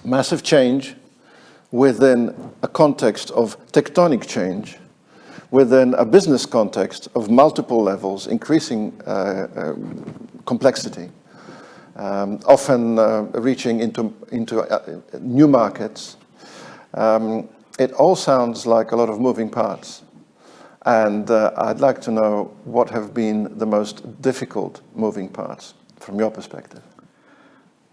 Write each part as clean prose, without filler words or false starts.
Massive change within a context of tectonic change, within a business context of multiple levels, increasing complexity, often reaching into new markets. It all sounds like a lot of moving parts. And I'd like to know what have been the most difficult moving parts from your perspective.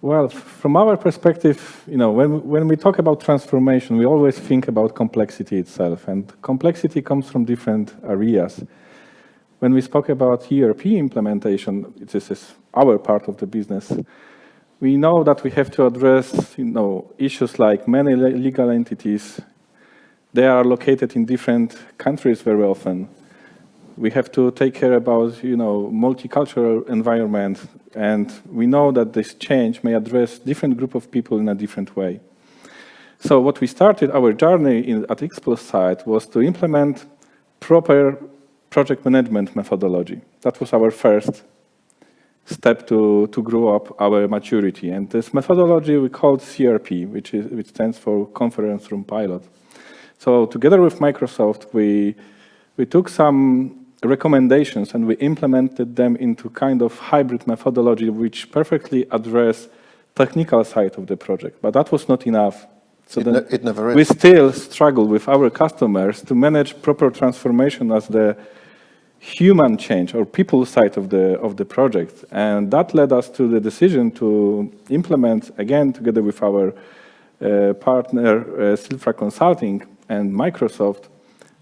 Well, from our perspective, when we talk about transformation, we always think about complexity itself, and complexity comes from different areas. When we spoke about ERP implementation, this is our part of the business, we know that we have to address, issues like many legal entities. They are located in different countries very often. We have to take care about, multicultural environment, and we know that this change may address different group of people in a different way. So what we started our journey at XPLUS side was to implement proper project management methodology. That was our first step to grow up our maturity. And this methodology we called CRP, which stands for Conference Room Pilot. So together with Microsoft, we took some recommendations and we implemented them into kind of hybrid methodology which perfectly address technical side of the project. But that was not enough. So it never is. We still struggle with our customers to manage proper transformation as the human change or people side of the project. And that led us to the decision to implement, again, together with our partner, Silfra Consulting and Microsoft,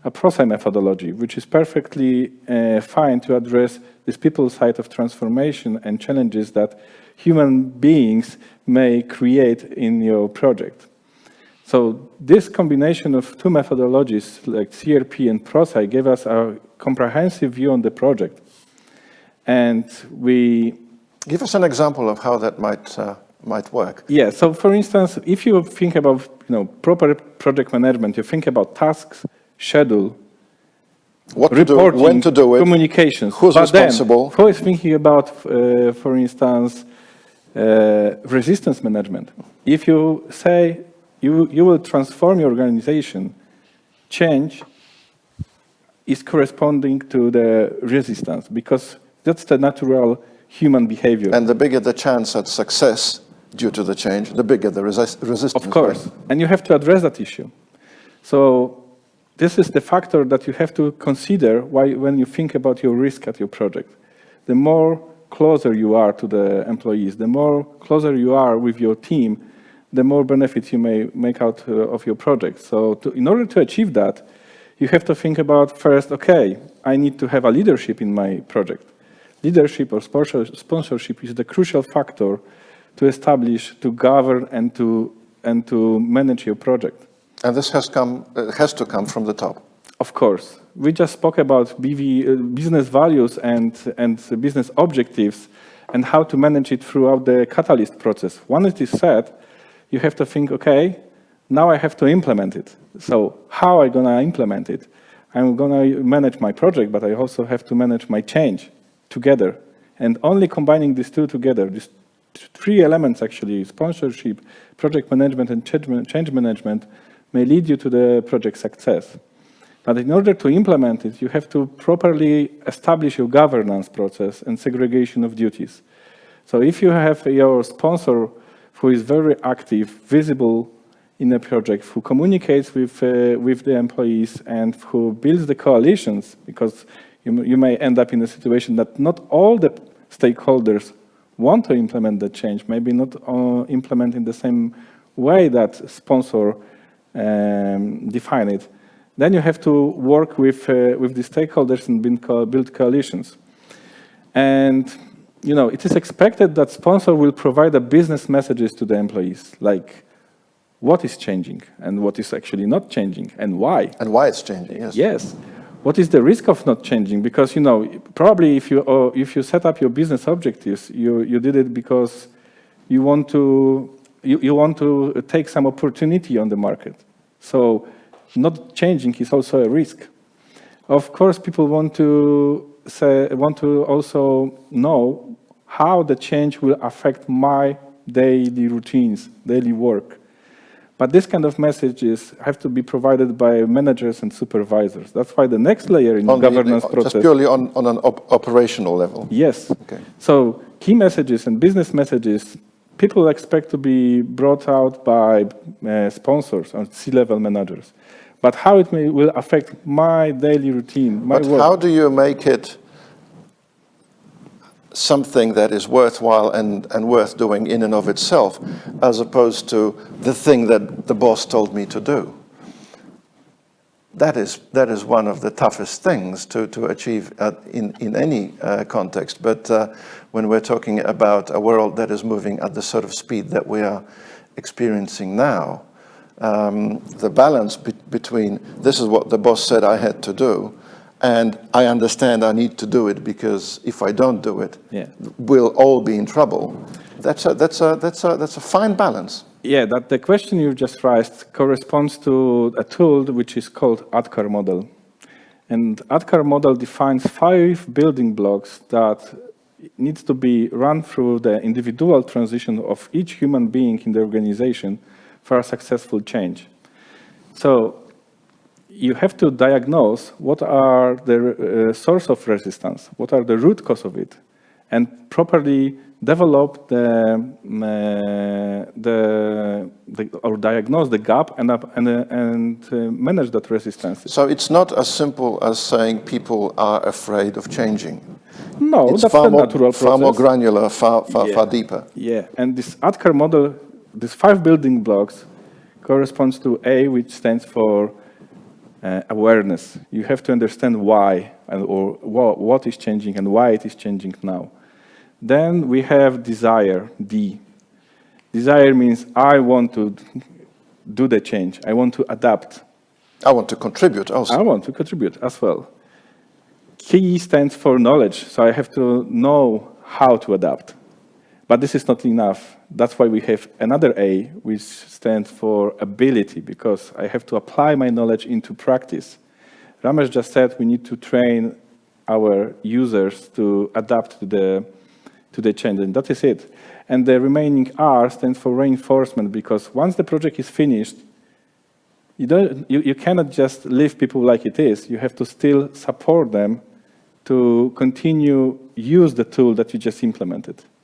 a ProSci methodology, which is perfectly fine to address this people side of transformation and challenges that human beings may create in your project. So this combination of two methodologies, like CRP and ProSci, gave us a comprehensive view on the project. And we... Give us an example of how that might work. Yeah, so for instance, if you think about proper project management, you think about tasks, schedule, what to reporting, do, when to do it, communications. Who's responsible? Who is thinking about, for instance, resistance management? If you say you will transform your organization, change is corresponding to the resistance, because that's the natural human behavior. And the bigger the chance at success due to the change, the bigger the resistance. Of course, and you have to address that issue. So this is the factor that you have to consider when you think about your risk at your project. The more closer you are to the employees, the more closer you are with your team, the more benefits you may make out of your project. So in order to achieve that, you have to think about first, okay, I need to have a leadership in my project. Leadership or sponsorship is the crucial factor to establish, to govern, and to manage your project. And this has to come from the top. Of course. We just spoke about business values and business objectives and how to manage it throughout the catalyst process. Once it is set, you have to think, okay, now I have to implement it. So how am I going to implement it? I'm going to manage my project, but I also have to manage my change together. And only combining these two together, these three elements actually, sponsorship, project management, and change management, may lead you to the project success. But in order to implement it, you have to properly establish your governance process and segregation of duties. So if you have your sponsor who is very active, visible in a project, who communicates with the employees and who builds the coalitions, because you may end up in a situation that not all the stakeholders want to implement the change, maybe not implement in the same way that sponsor define it. Then you have to work with the stakeholders and build coalitions. And it is expected that sponsor will provide the business messages to the employees, like what is changing and what is actually not changing and why. And why it's changing, yes. Yes. What is the risk of not changing? Because probably if you set up your business objectives, you did it because you want to take some opportunity on the market. So not changing is also a risk. Of course, people want to also know how the change will affect my daily routines, daily work. But this kind of messages have to be provided by managers and supervisors. That's why the next layer in the governance process... Just purely on an operational level? Yes. Okay. So key messages and business messages, people expect to be brought out by sponsors or C-level managers. But how it will affect my daily routine, my work. How do you make it something that is worthwhile and worth doing in and of itself, as opposed to the thing that the boss told me to do? That is one of the toughest things to achieve in any context. But when we're talking about a world that is moving at the sort of speed that we are experiencing now, the balance between this is what the boss said I had to do, and I understand I need to do it because if I don't do it, we'll all be in trouble. That's a fine balance. Yeah, that the question you just raised corresponds to a tool which is called ADKAR model. And ADKAR model defines 5 building blocks that needs to be run through the individual transition of each human being in the organization for a successful change. So you have to diagnose what are the source of resistance, what are the root cause of it, and properly develop or diagnose the gap and manage that resistance. So it's not as simple as saying people are afraid of changing. No, it's that's far the more, natural process. far more granular, far deeper. Yeah, and this ADKAR model, these 5 building blocks, corresponds to A, which stands for awareness. You have to understand why or what is changing and why it is changing now. Then we have desire, D. Desire means I want to do the change. I want to adapt. I want to contribute also. I want to contribute as well. K stands for knowledge, so I have to know how to adapt. But this is not enough. That's why we have another A, which stands for ability, because I have to apply my knowledge into practice. Ramesh just said we need to train our users to adapt to the change, and that is it. And the remaining R stands for reinforcement, because once the project is finished, you cannot just leave people like it is. You have to still support them to continue use the tool that you just implemented.